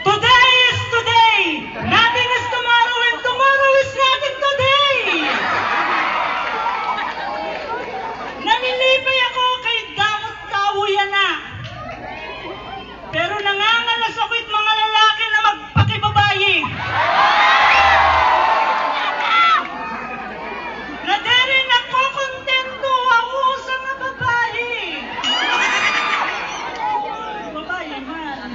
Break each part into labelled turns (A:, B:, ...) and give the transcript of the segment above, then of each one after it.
A: Today is today! Nothing is tomorrow and tomorrow is nothing today! Nalilipay ako kay damot kaawuyan na. Pero nangangalas ako'y mga lalaki na magpakibabayi. Na di rin ako kontento ako sa mga babae. Babae man.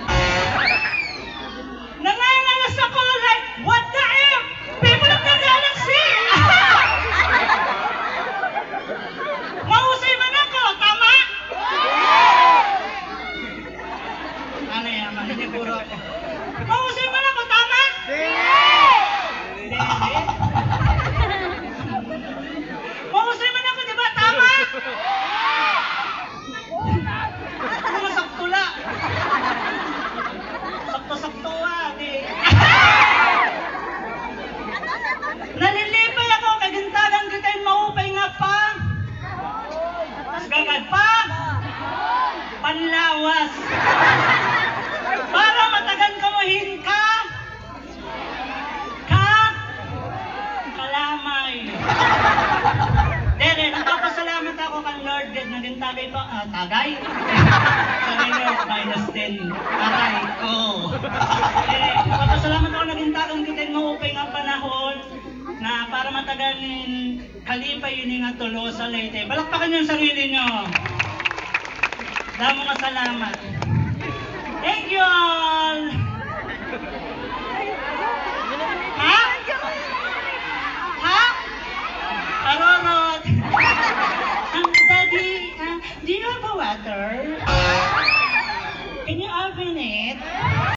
A: Nangangalas ako like, what the F? People of the galaxy! Mahusay man ako, tama? Ano yan, maniniguro ako. Mahusay man ako, tama? Hindi! Mahusay man ako, di ba? Tama? Ano sakto la? Sakto-sakto di. Nalilipay ako, kagintagan kita'y maupay nga pa. Mas gagad pa. Panlawas. Para matagan kamuhin ka. Kalamay. Dere, nagpapasalamat ako kang Lord God na din tagay pa. Tagay? Sorry Lord, -10. Tagay. Oo. Nagpapasalamat ako naging tagang kita'y maupay nga panahon na para mataganin kalipay yun nga tulo sa Leyte. Balakpakan yung sarili nyo. Damo nga salamat. Thank you!